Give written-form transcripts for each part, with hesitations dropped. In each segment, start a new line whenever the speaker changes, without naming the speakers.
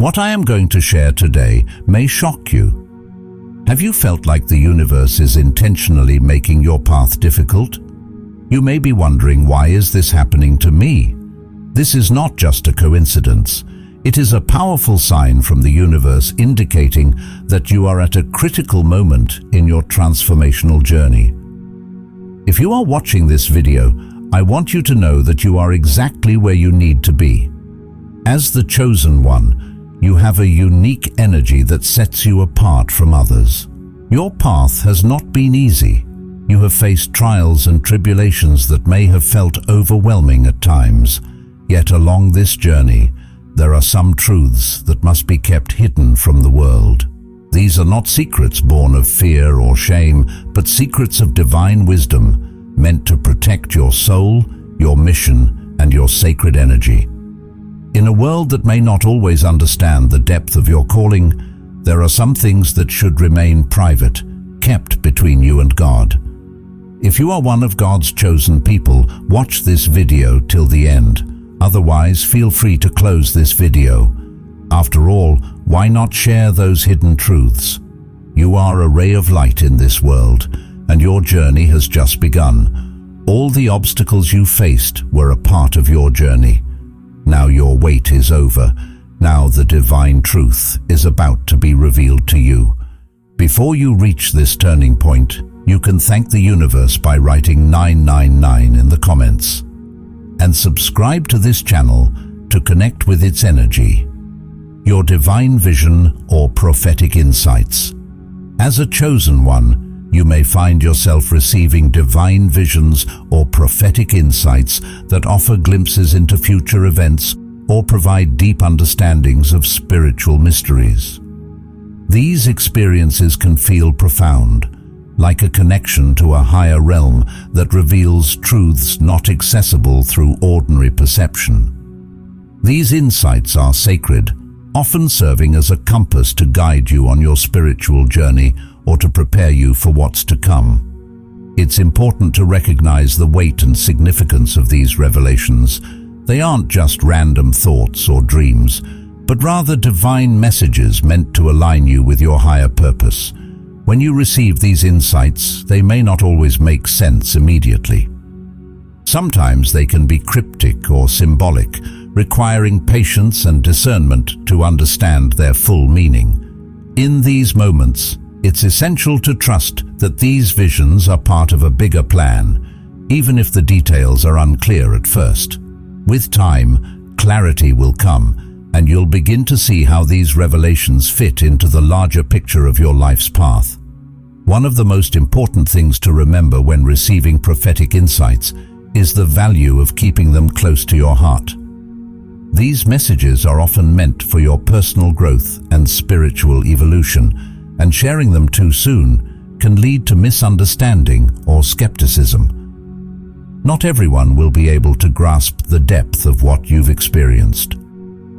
What I am going to share today may shock you. Have you felt like the universe is intentionally making your path difficult? You may be wondering, why is this happening to me? This is not just a coincidence. It is a powerful sign from the universe indicating that you are at a critical moment in your transformational journey. If you are watching this video, I want you to know that you are exactly where you need to be. As the chosen one, you have a unique energy that sets you apart from others. Your path has not been easy. You have faced trials and tribulations that may have felt overwhelming at times. Yet along this journey, there are some truths that must be kept hidden from the world. These are not secrets born of fear or shame, but secrets of divine wisdom, meant to protect your soul, your mission, and your sacred energy. In a world that may not always understand the depth of your calling, there are some things that should remain private, kept between you and God. If you are one of God's chosen people, watch this video till the end. Otherwise, feel free to close this video. After all, why not share those hidden truths? You are a ray of light in this world, and your journey has just begun. All the obstacles you faced were a part of your journey. Now your wait is over. Now the divine truth is about to be revealed to you. Before you reach this turning point, you can thank the universe by writing 999 in the comments. And subscribe to this channel to connect with its energy. Your divine vision or prophetic insights. As a chosen one, you may find yourself receiving divine visions or prophetic insights that offer glimpses into future events or provide deep understandings of spiritual mysteries. These experiences can feel profound, like a connection to a higher realm that reveals truths not accessible through ordinary perception. These insights are sacred, often serving as a compass to guide you on your spiritual journey or to prepare you for what's to come. It's important to recognize the weight and significance of these revelations. They aren't just random thoughts or dreams, but rather divine messages meant to align you with your higher purpose. When you receive these insights, they may not always make sense immediately. Sometimes they can be cryptic or symbolic, requiring patience and discernment to understand their full meaning. In these moments, it's essential to trust that these visions are part of a bigger plan, even if the details are unclear at first. With time, clarity will come, and you'll begin to see how these revelations fit into the larger picture of your life's path. One of the most important things to remember when receiving prophetic insights is the value of keeping them close to your heart. These messages are often meant for your personal growth and spiritual evolution, and sharing them too soon can lead to misunderstanding or skepticism. Not everyone will be able to grasp the depth of what you've experienced.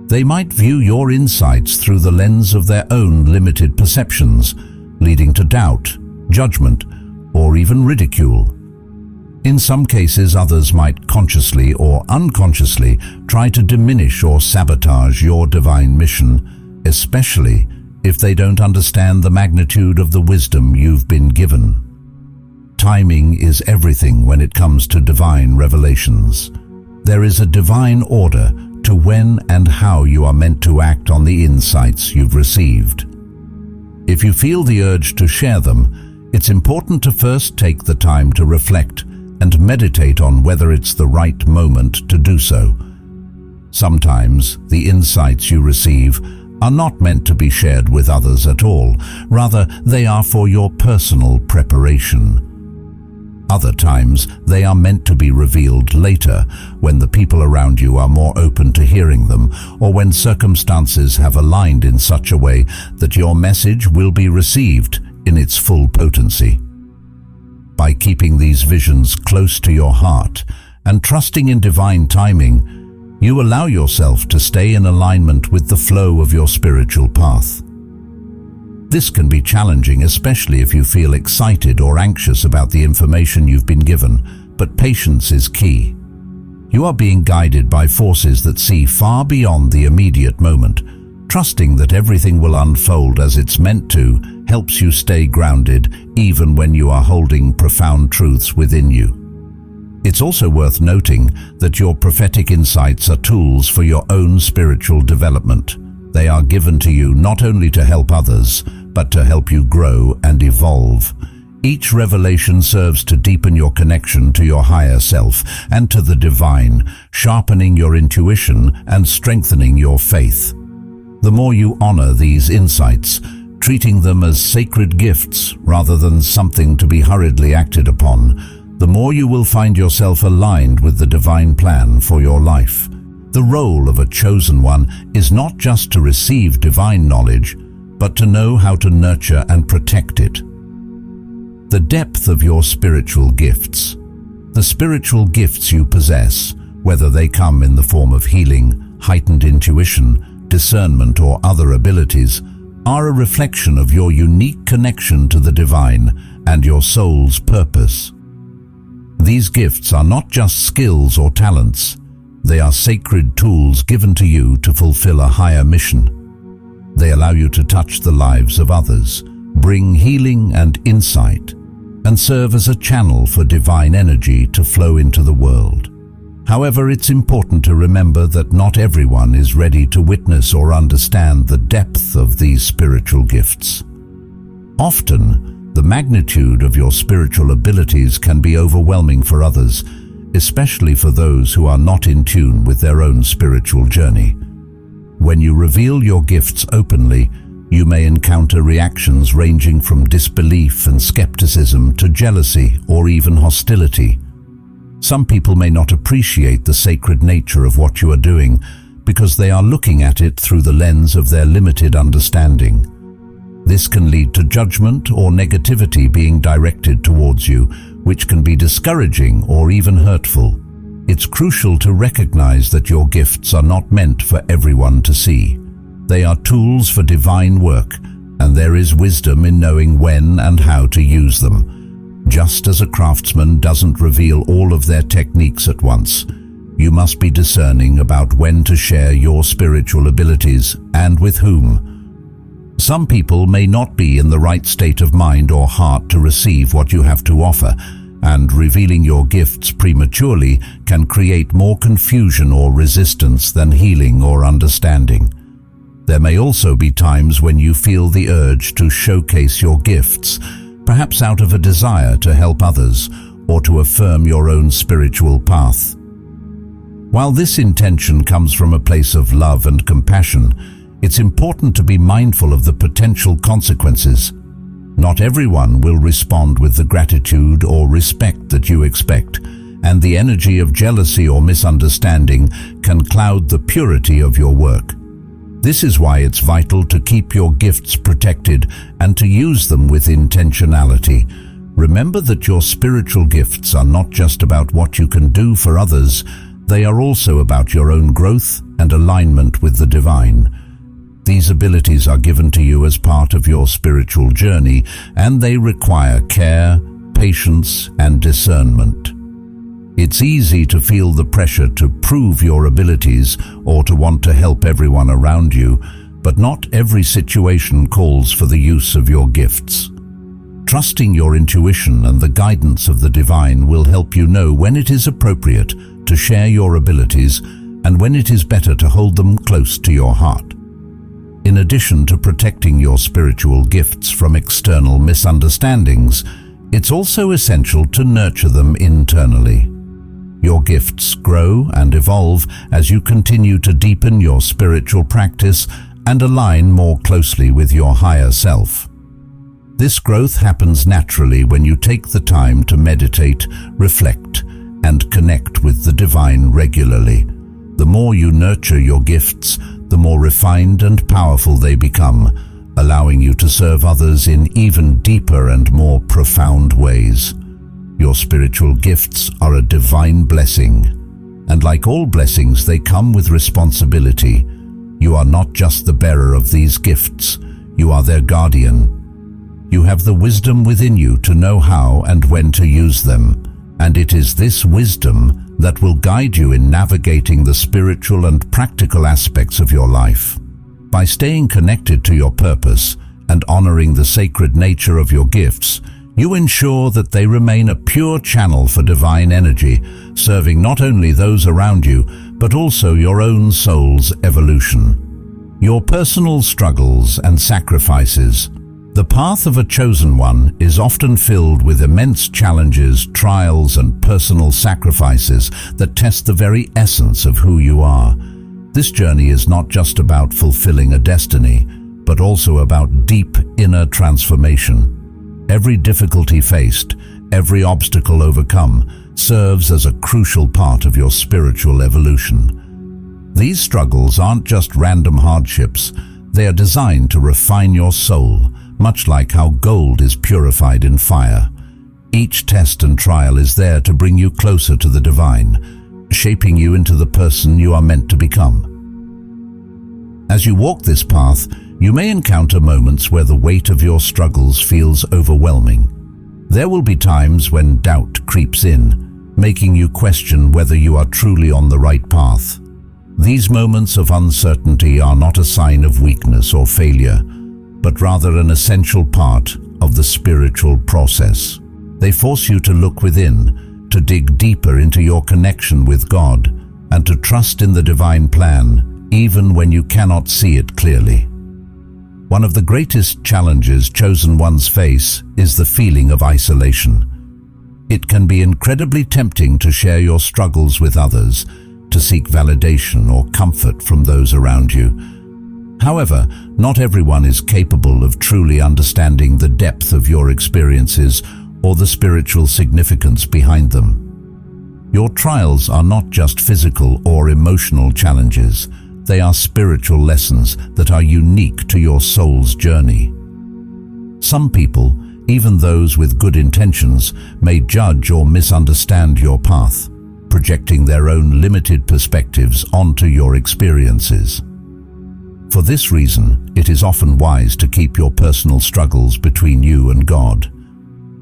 They might view your insights through the lens of their own limited perceptions, leading to doubt, judgment, or even ridicule. In some cases, others might consciously or unconsciously try to diminish or sabotage your divine mission, especially if they don't understand the magnitude of the wisdom you've been given. Timing is everything when it comes to divine revelations. There is a divine order to when and how you are meant to act on the insights you've received. If you feel the urge to share them, it's important to first take the time to reflect and meditate on whether it's the right moment to do so. Sometimes the insights you receive are not meant to be shared with others at all. Rather, they are for your personal preparation. Other times, they are meant to be revealed later, when the people around you are more open to hearing them, or when circumstances have aligned in such a way that your message will be received in its full potency. By keeping these visions close to your heart and trusting in divine timing, you allow yourself to stay in alignment with the flow of your spiritual path. This can be challenging, especially if you feel excited or anxious about the information you've been given, but patience is key. You are being guided by forces that see far beyond the immediate moment, trusting that everything will unfold as it's meant to helps you stay grounded even when you are holding profound truths within you. It's also worth noting that your prophetic insights are tools for your own spiritual development. They are given to you not only to help others, but to help you grow and evolve. Each revelation serves to deepen your connection to your higher self and to the divine, sharpening your intuition and strengthening your faith. The more you honor these insights, treating them as sacred gifts rather than something to be hurriedly acted upon, the more you will find yourself aligned with the divine plan for your life. The role of a chosen one is not just to receive divine knowledge, but to know how to nurture and protect it. The depth of your spiritual gifts. The spiritual gifts you possess, whether they come in the form of healing, heightened intuition, discernment, or other abilities, are a reflection of your unique connection to the divine and your soul's purpose. These gifts are not just skills or talents. They are sacred tools given to you to fulfill a higher mission. They allow you to touch the lives of others, bring healing and insight, and serve as a channel for divine energy to flow into the world. However, it's important to remember that not everyone is ready to witness or understand the depth of these spiritual gifts. Often, the magnitude of your spiritual abilities can be overwhelming for others, especially for those who are not in tune with their own spiritual journey. When you reveal your gifts openly, you may encounter reactions ranging from disbelief and skepticism to jealousy or even hostility. Some people may not appreciate the sacred nature of what you are doing because they are looking at it through the lens of their limited understanding. This can lead to judgment or negativity being directed towards you, which can be discouraging or even hurtful. It's crucial to recognize that your gifts are not meant for everyone to see. They are tools for divine work, and there is wisdom in knowing when and how to use them. Just as a craftsman doesn't reveal all of their techniques at once, you must be discerning about when to share your spiritual abilities and with whom. Some people may not be in the right state of mind or heart to receive what you have to offer, and revealing your gifts prematurely can create more confusion or resistance than healing or understanding. There may also be times when you feel the urge to showcase your gifts, perhaps out of a desire to help others or to affirm your own spiritual path. While this intention comes from a place of love and compassion, it's important to be mindful of the potential consequences. Not everyone will respond with the gratitude or respect that you expect, and the energy of jealousy or misunderstanding can cloud the purity of your work. This is why it's vital to keep your gifts protected and to use them with intentionality. Remember that your spiritual gifts are not just about what you can do for others, they are also about your own growth and alignment with the divine. These abilities are given to you as part of your spiritual journey, and they require care, patience, and discernment. It's easy to feel the pressure to prove your abilities or to want to help everyone around you, but not every situation calls for the use of your gifts. Trusting your intuition and the guidance of the divine will help you know when it is appropriate to share your abilities and when it is better to hold them close to your heart. In addition to protecting your spiritual gifts from external misunderstandings, it's also essential to nurture them internally. Your gifts grow and evolve as you continue to deepen your spiritual practice and align more closely with your higher self. This growth happens naturally when you take the time to meditate, reflect, and connect with the divine regularly. The more you nurture your gifts, the more refined and powerful they become, allowing you to serve others in even deeper and more profound ways. Your spiritual gifts are a divine blessing, and like all blessings, they come with responsibility. You are not just the bearer of these gifts, you are their guardian. You have the wisdom within you to know how and when to use them, and it is this wisdom that will guide you in navigating the spiritual and practical aspects of your life. By staying connected to your purpose and honoring the sacred nature of your gifts, you ensure that they remain a pure channel for divine energy, serving not only those around you, but also your own soul's evolution. Your personal struggles and sacrifices. The path of a chosen one is often filled with immense challenges, trials, and personal sacrifices that test the very essence of who you are. This journey is not just about fulfilling a destiny, but also about deep inner transformation. Every difficulty faced, every obstacle overcome, serves as a crucial part of your spiritual evolution. These struggles aren't just random hardships, they are designed to refine your soul, much like how gold is purified in fire. Each test and trial is there to bring you closer to the divine, shaping you into the person you are meant to become. As you walk this path, you may encounter moments where the weight of your struggles feels overwhelming. There will be times when doubt creeps in, making you question whether you are truly on the right path. These moments of uncertainty are not a sign of weakness or failure, but rather an essential part of the spiritual process. They force you to look within, to dig deeper into your connection with God, and to trust in the divine plan, even when you cannot see it clearly. One of the greatest challenges chosen ones face is the feeling of isolation. It can be incredibly tempting to share your struggles with others, to seek validation or comfort from those around you. However, not everyone is capable of truly understanding the depth of your experiences or the spiritual significance behind them. Your trials are not just physical or emotional challenges. They are spiritual lessons that are unique to your soul's journey. Some people, even those with good intentions, may judge or misunderstand your path, projecting their own limited perspectives onto your experiences. For this reason, it is often wise to keep your personal struggles between you and God.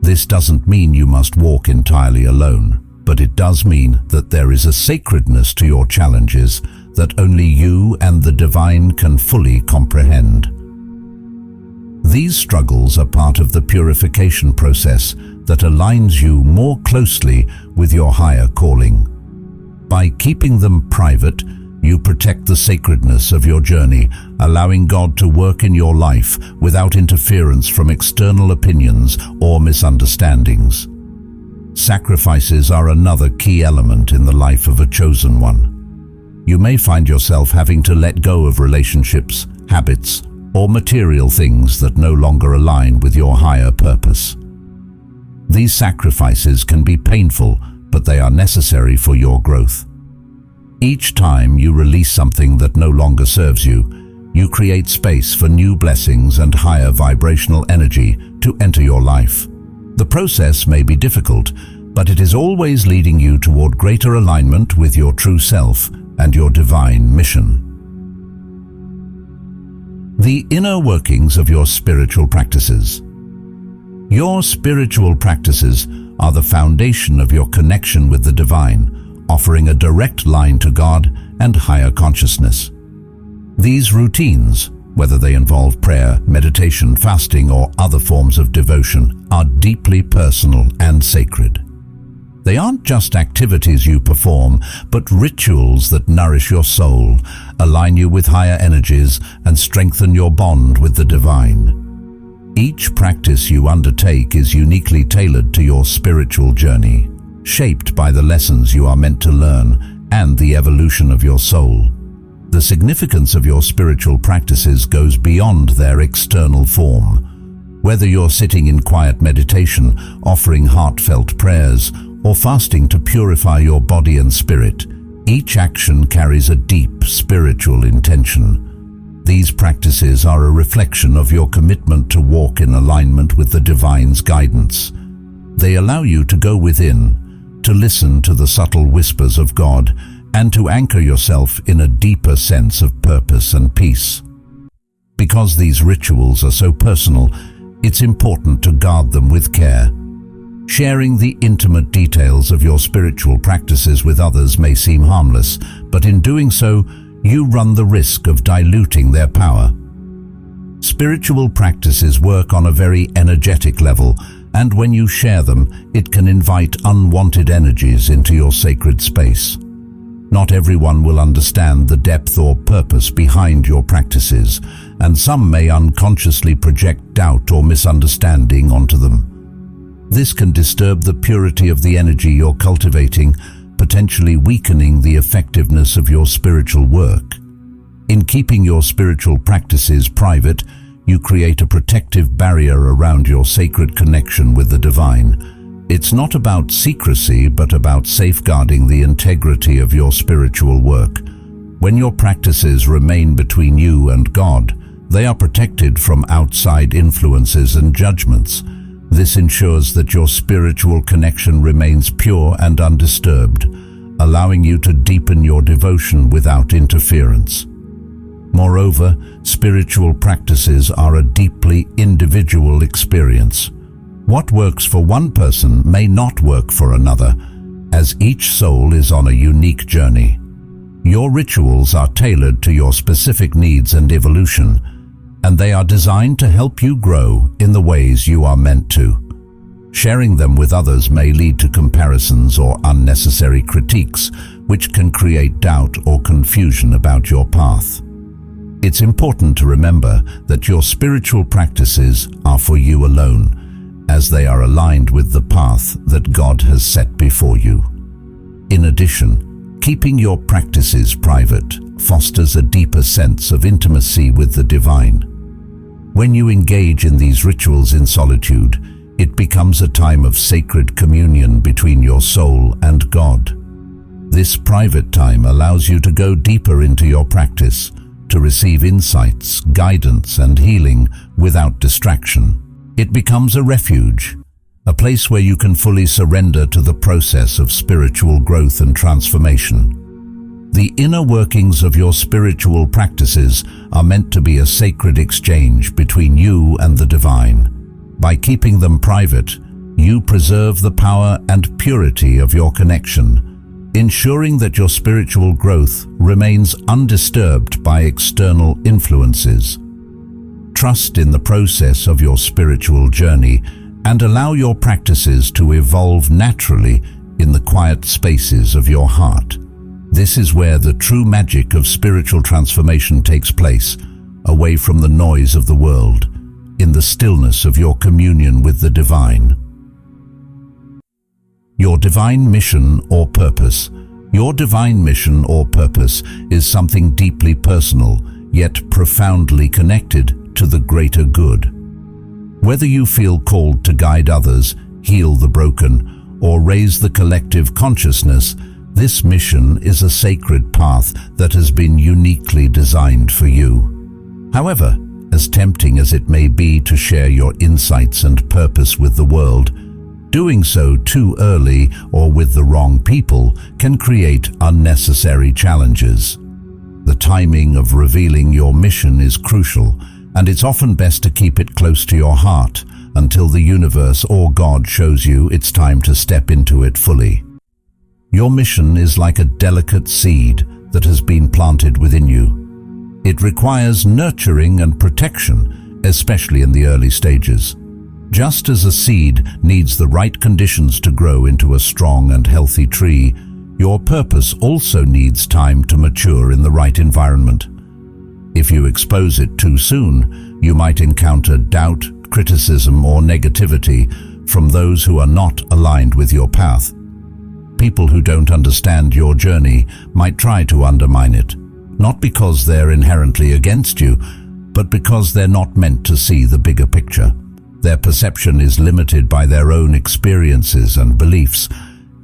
This doesn't mean you must walk entirely alone, but it does mean that there is a sacredness to your challenges that only you and the divine can fully comprehend. These struggles are part of the purification process that aligns you more closely with your higher calling. By keeping them private, you protect the sacredness of your journey, allowing God to work in your life without interference from external opinions or misunderstandings. Sacrifices are another key element in the life of a chosen one. You may find yourself having to let go of relationships, habits, or material things that no longer align with your higher purpose. These sacrifices can be painful, but they are necessary for your growth. Each time you release something that no longer serves you, you create space for new blessings and higher vibrational energy to enter your life. The process may be difficult, but it is always leading you toward greater alignment with your true self and your divine mission. The inner workings of your spiritual practices. Your spiritual practices are the foundation of your connection with the divine, offering a direct line to God and higher consciousness. These routines, whether they involve prayer, meditation, fasting, or other forms of devotion, are deeply personal and sacred. They aren't just activities you perform, but rituals that nourish your soul, align you with higher energies, and strengthen your bond with the divine. Each practice you undertake is uniquely tailored to your spiritual journey, shaped by the lessons you are meant to learn and the evolution of your soul. The significance of your spiritual practices goes beyond their external form. Whether you're sitting in quiet meditation, offering heartfelt prayers, or fasting to purify your body and spirit, each action carries a deep spiritual intention. These practices are a reflection of your commitment to walk in alignment with the divine's guidance. They allow you to go within, to listen to the subtle whispers of God, and to anchor yourself in a deeper sense of purpose and peace. Because these rituals are so personal, it's important to guard them with care. Sharing the intimate details of your spiritual practices with others may seem harmless, but in doing so, you run the risk of diluting their power. Spiritual practices work on a very energetic level, and when you share them, it can invite unwanted energies into your sacred space. Not everyone will understand the depth or purpose behind your practices, and some may unconsciously project doubt or misunderstanding onto them. This can disturb the purity of the energy you're cultivating, potentially weakening the effectiveness of your spiritual work. In keeping your spiritual practices private, you create a protective barrier around your sacred connection with the divine. It's not about secrecy, but about safeguarding the integrity of your spiritual work. When your practices remain between you and God, they are protected from outside influences and judgments. This ensures that your spiritual connection remains pure and undisturbed, allowing you to deepen your devotion without interference. Moreover, spiritual practices are a deeply individual experience. What works for one person may not work for another, as each soul is on a unique journey. Your rituals are tailored to your specific needs and evolution, and they are designed to help you grow in the ways you are meant to. Sharing them with others may lead to comparisons or unnecessary critiques, which can create doubt or confusion about your path. It's important to remember that your spiritual practices are for you alone, as they are aligned with the path that God has set before you. In addition, keeping your practices private fosters a deeper sense of intimacy with the divine. When you engage in these rituals in solitude, it becomes a time of sacred communion between your soul and God. This private time allows you to go deeper into your practice, to receive insights, guidance, and healing without distraction. It becomes a refuge, a place where you can fully surrender to the process of spiritual growth and transformation. The inner workings of your spiritual practices are meant to be a sacred exchange between you and the divine. By keeping them private, you preserve the power and purity of your connection, ensuring that your spiritual growth remains undisturbed by external influences. Trust in the process of your spiritual journey and allow your practices to evolve naturally in the quiet spaces of your heart. This is where the true magic of spiritual transformation takes place, away from the noise of the world, in the stillness of your communion with the divine. Your divine mission or purpose. Your divine mission or purpose is something deeply personal, yet profoundly connected to the greater good. Whether you feel called to guide others, heal the broken, or raise the collective consciousness, this mission is a sacred path that has been uniquely designed for you. However, as tempting as it may be to share your insights and purpose with the world, doing so too early or with the wrong people can create unnecessary challenges. The timing of revealing your mission is crucial, and it's often best to keep it close to your heart until the universe or God shows you it's time to step into it fully. Your mission is like a delicate seed that has been planted within you. It requires nurturing and protection, especially in the early stages. Just as a seed needs the right conditions to grow into a strong and healthy tree, your purpose also needs time to mature in the right environment. If you expose it too soon, you might encounter doubt, criticism, or negativity from those who are not aligned with your path. People who don't understand your journey might try to undermine it, not because they're inherently against you, but because they're not meant to see the bigger picture. Their perception is limited by their own experiences and beliefs,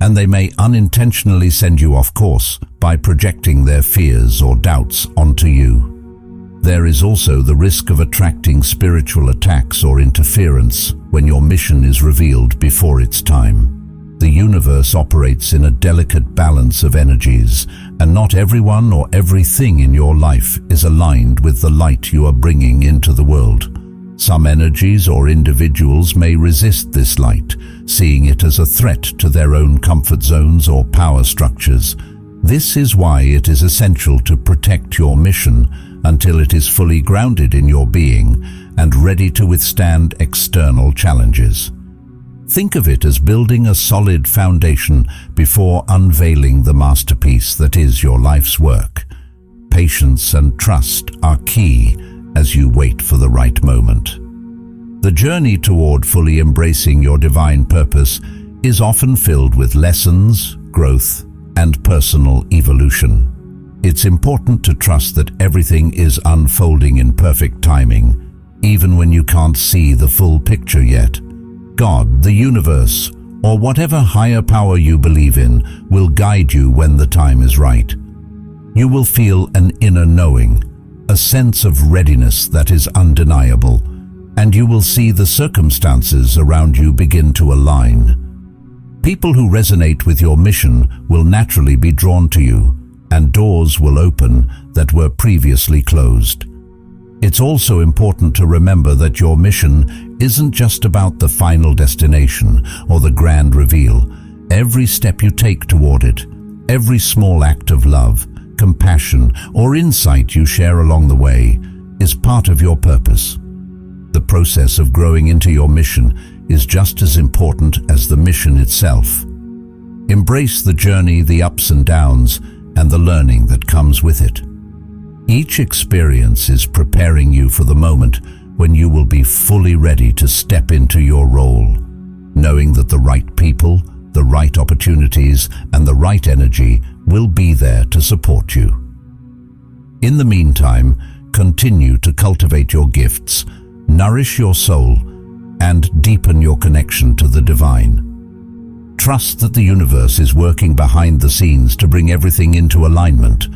and they may unintentionally send you off course by projecting their fears or doubts onto you. There is also the risk of attracting spiritual attacks or interference when your mission is revealed before its time. The universe operates in a delicate balance of energies, and not everyone or everything in your life is aligned with the light you are bringing into the world. Some energies or individuals may resist this light, seeing it as a threat to their own comfort zones or power structures. This is why it is essential to protect your mission until it is fully grounded in your being and ready to withstand external challenges. Think of it as building a solid foundation before unveiling the masterpiece that is your life's work. Patience and trust are key as you wait for the right moment. The journey toward fully embracing your divine purpose is often filled with lessons, growth, and personal evolution. It's important to trust that everything is unfolding in perfect timing, even when you can't see the full picture yet. God, the universe, or whatever higher power you believe in will guide you when the time is right. You will feel an inner knowing, a sense of readiness that is undeniable, and you will see the circumstances around you begin to align. People who resonate with your mission will naturally be drawn to you, and doors will open that were previously closed. It's also important to remember that your mission isn't just about the final destination or the grand reveal. Every step you take toward it, every small act of love, compassion, or insight you share along the way is part of your purpose. The process of growing into your mission is just as important as the mission itself. Embrace the journey, the ups and downs, and the learning that comes with it. Each experience is preparing you for the moment when you will be fully ready to step into your role, knowing that the right people, the right opportunities, and the right energy will be there to support you. In the meantime, continue to cultivate your gifts, nourish your soul, and deepen your connection to the divine. Trust that the universe is working behind the scenes to bring everything into alignment.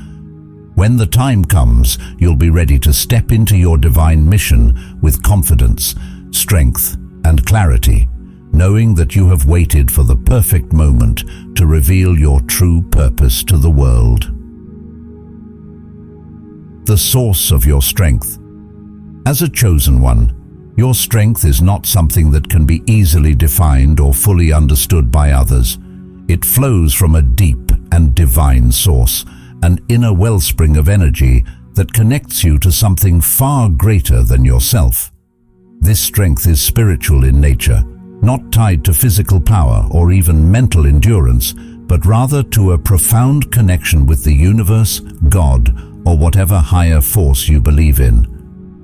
When the time comes, you'll be ready to step into your divine mission with confidence, strength, and clarity, knowing that you have waited for the perfect moment to reveal your true purpose to the world. The source of your strength. As a chosen one, your strength is not something that can be easily defined or fully understood by others. It flows from a deep and divine source, an inner wellspring of energy that connects you to something far greater than yourself. This strength is spiritual in nature, not tied to physical power or even mental endurance, but rather to a profound connection with the universe, God, or whatever higher force you believe in.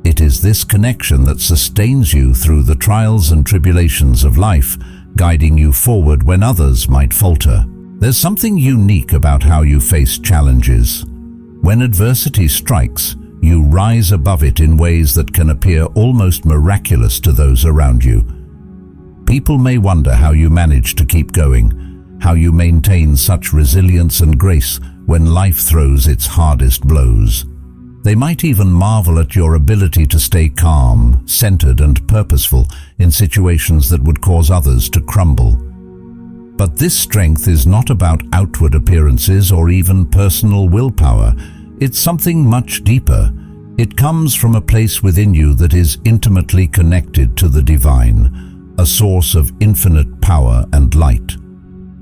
It is this connection that sustains you through the trials and tribulations of life, guiding you forward when others might falter. There's something unique about how you face challenges. When adversity strikes, you rise above it in ways that can appear almost miraculous to those around you. People may wonder how you manage to keep going, how you maintain such resilience and grace when life throws its hardest blows. They might even marvel at your ability to stay calm, centered, and purposeful in situations that would cause others to crumble. But this strength is not about outward appearances or even personal willpower. It's something much deeper. It comes from a place within you that is intimately connected to the divine, a source of infinite power and light.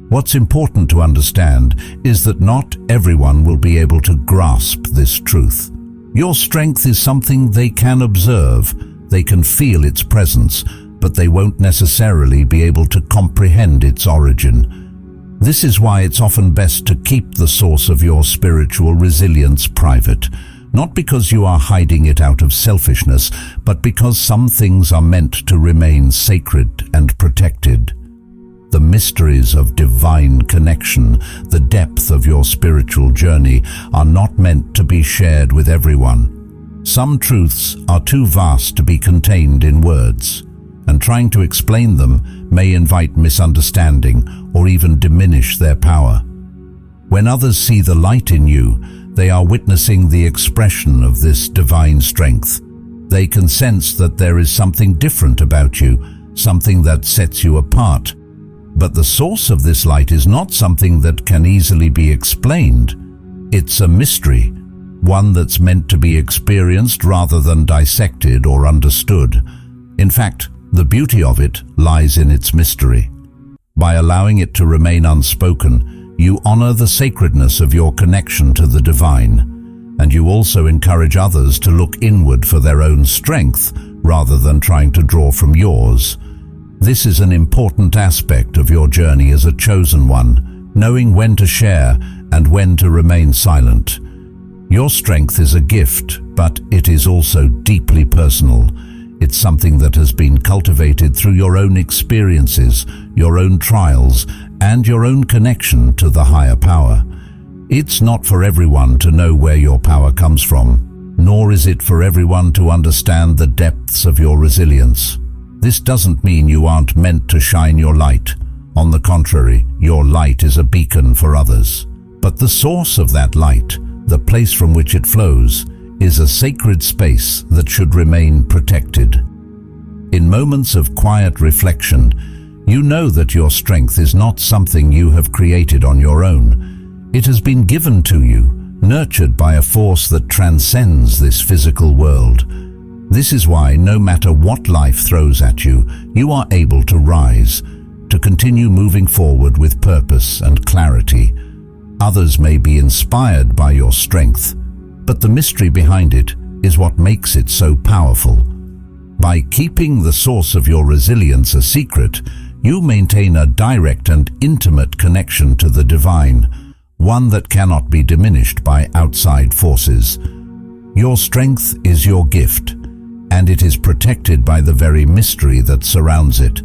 What's important to understand is that not everyone will be able to grasp this truth. Your strength is something they can observe, they can feel its presence, but they won't necessarily be able to comprehend its origin. This is why it's often best to keep the source of your spiritual resilience private, not because you are hiding it out of selfishness, but because some things are meant to remain sacred and protected. The mysteries of divine connection, the depth of your spiritual journey, are not meant to be shared with everyone. Some truths are too vast to be contained in words, and trying to explain them may invite misunderstanding or even diminish their power. When others see the light in you, they are witnessing the expression of this divine strength. They can sense that there is something different about you, something that sets you apart. But the source of this light is not something that can easily be explained. It's a mystery, one that's meant to be experienced rather than dissected or understood. In fact, the beauty of it lies in its mystery. By allowing it to remain unspoken, you honor the sacredness of your connection to the divine, and you also encourage others to look inward for their own strength rather than trying to draw from yours. This is an important aspect of your journey as a chosen one, knowing when to share and when to remain silent. Your strength is a gift, but it is also deeply personal. It's something that has been cultivated through your own experiences, your own trials, and your own connection to the higher power. It's not for everyone to know where your power comes from, nor is it for everyone to understand the depths of your resilience. This doesn't mean you aren't meant to shine your light. On the contrary, your light is a beacon for others. But the source of that light, the place from which it flows, is a sacred space that should remain protected. In moments of quiet reflection, you know that your strength is not something you have created on your own. It has been given to you, nurtured by a force that transcends this physical world. This is why, no matter what life throws at you, you are able to rise, to continue moving forward with purpose and clarity. Others may be inspired by your strength, but the mystery behind it is what makes it so powerful. By keeping the source of your resilience a secret, you maintain a direct and intimate connection to the divine, one that cannot be diminished by outside forces. Your strength is your gift, and it is protected by the very mystery that surrounds it.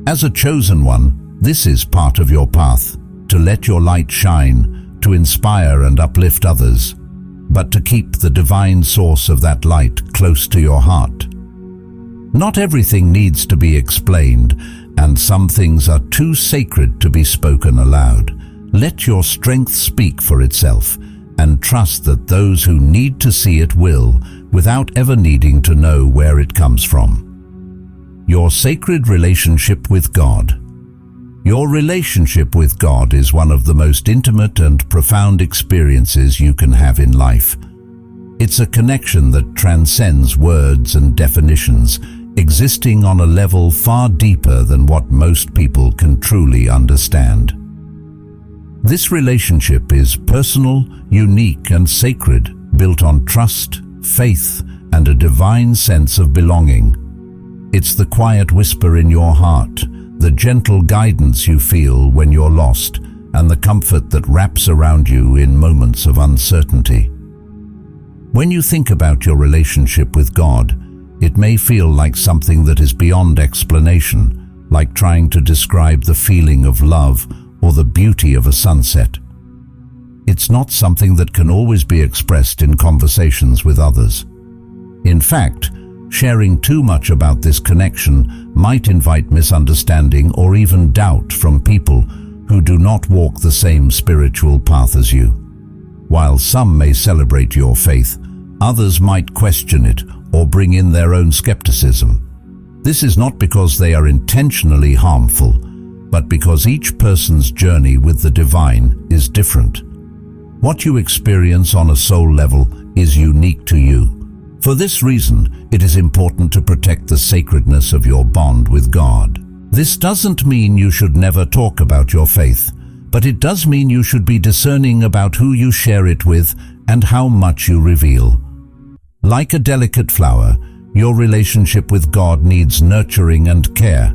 As a chosen one, this is part of your path, to let your light shine, to inspire and uplift others, but to keep the divine source of that light close to your heart. Not everything needs to be explained, and some things are too sacred to be spoken aloud. Let your strength speak for itself, and trust that those who need to see it will, without ever needing to know where it comes from. Your sacred relationship with God. Your relationship with God is one of the most intimate and profound experiences you can have in life. It's a connection that transcends words and definitions, existing on a level far deeper than what most people can truly understand. This relationship is personal, unique, and sacred, built on trust, faith, and a divine sense of belonging. It's the quiet whisper in your heart, the gentle guidance you feel when you're lost, and the comfort that wraps around you in moments of uncertainty. When you think about your relationship with God, it may feel like something that is beyond explanation, like trying to describe the feeling of love or the beauty of a sunset. It's not something that can always be expressed in conversations with others. In fact, sharing too much about this connection might invite misunderstanding or even doubt from people who do not walk the same spiritual path as you. While some may celebrate your faith, others might question it or bring in their own skepticism. This is not because they are intentionally harmful, but because each person's journey with the divine is different. What you experience on a soul level is unique to you. For this reason, it is important to protect the sacredness of your bond with God. This doesn't mean you should never talk about your faith, but it does mean you should be discerning about who you share it with and how much you reveal. Like a delicate flower, your relationship with God needs nurturing and care,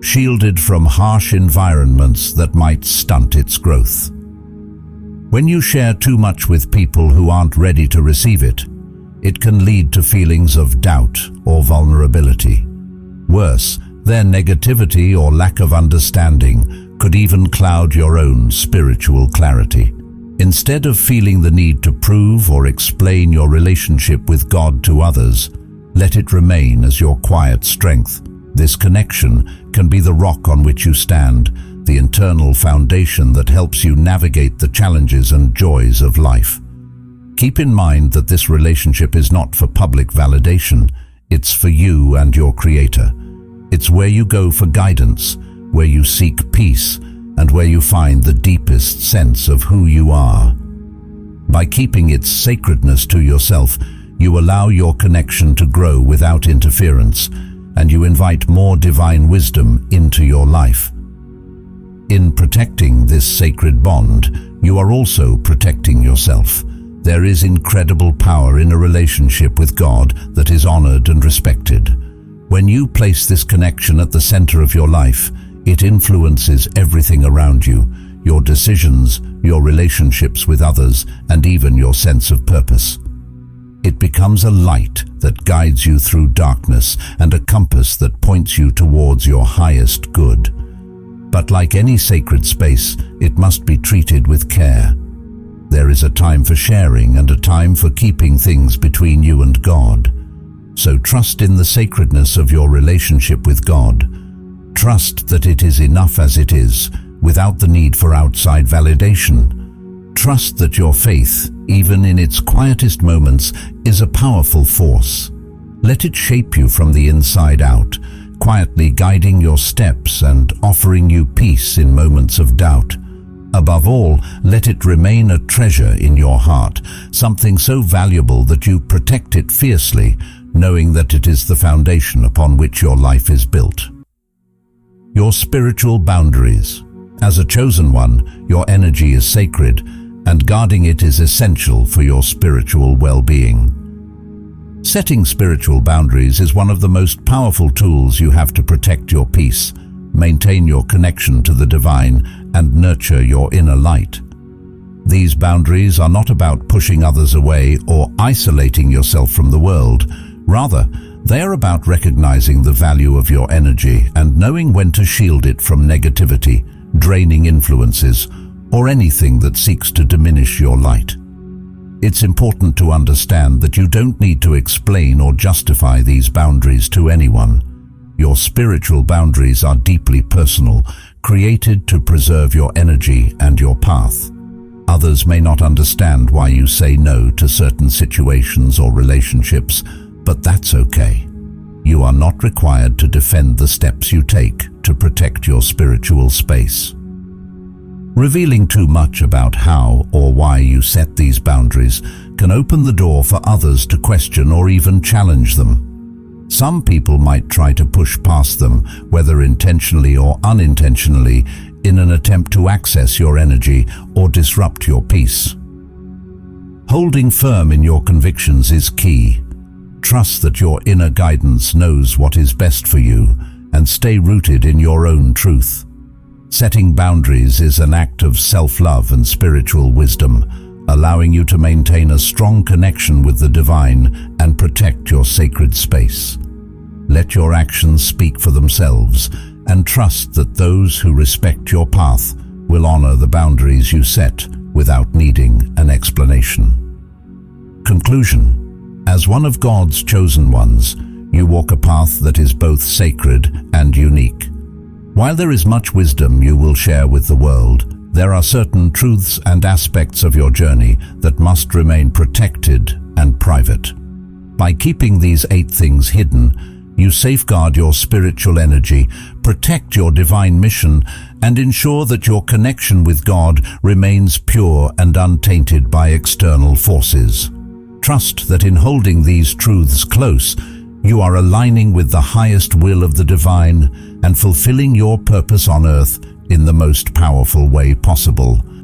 shielded from harsh environments that might stunt its growth. When you share too much with people who aren't ready to receive it, it can lead to feelings of doubt or vulnerability. Worse, their negativity or lack of understanding could even cloud your own spiritual clarity. Instead of feeling the need to prove or explain your relationship with God to others, let it remain as your quiet strength. This connection can be the rock on which you stand, the internal foundation that helps you navigate the challenges and joys of life. Keep in mind that this relationship is not for public validation, it's for you and your Creator. It's where you go for guidance, where you seek peace, and where you find the deepest sense of who you are. By keeping its sacredness to yourself, you allow your connection to grow without interference, and you invite more divine wisdom into your life. In protecting this sacred bond, you are also protecting yourself. There is incredible power in a relationship with God that is honored and respected. When you place this connection at the center of your life, it influences everything around you, your decisions, your relationships with others, and even your sense of purpose. It becomes a light that guides you through darkness and a compass that points you towards your highest good. But like any sacred space, it must be treated with care. There is a time for sharing and a time for keeping things between you and God. So trust in the sacredness of your relationship with God. Trust that it is enough as it is, without the need for outside validation. Trust that your faith, even in its quietest moments, is a powerful force. Let it shape you from the inside out, quietly guiding your steps and offering you peace in moments of doubt. Above all, let it remain a treasure in your heart, something so valuable that you protect it fiercely, knowing that it is the foundation upon which your life is built. Your spiritual boundaries. As a chosen one, your energy is sacred, and guarding it is essential for your spiritual well-being. Setting spiritual boundaries is one of the most powerful tools you have to protect your peace, maintain your connection to the divine, and nurture your inner light. These boundaries are not about pushing others away or isolating yourself from the world. Rather, they are about recognizing the value of your energy and knowing when to shield it from negativity, draining influences, or anything that seeks to diminish your light. It's important to understand that you don't need to explain or justify these boundaries to anyone. Your spiritual boundaries are deeply personal, created to preserve your energy and your path. Others may not understand why you say no to certain situations or relationships, but that's okay. You are not required to defend the steps you take to protect your spiritual space. Revealing too much about how or why you set these boundaries can open the door for others to question or even challenge them. Some people might try to push past them, whether intentionally or unintentionally, in an attempt to access your energy or disrupt your peace. Holding firm in your convictions is key. Trust that your inner guidance knows what is best for you, and stay rooted in your own truth. Setting boundaries is an act of self-love and spiritual wisdom, allowing you to maintain a strong connection with the divine and protect your sacred space. Let your actions speak for themselves, and trust that those who respect your path will honor the boundaries you set without needing an explanation. Conclusion. As one of God's chosen ones, you walk a path that is both sacred and unique. While there is much wisdom you will share with the world, there are certain truths and aspects of your journey that must remain protected and private. By keeping these 8 things hidden, you safeguard your spiritual energy, protect your divine mission, and ensure that your connection with God remains pure and untainted by external forces. Trust that in holding these truths close, you are aligning with the highest will of the divine and fulfilling your purpose on earth in the most powerful way possible.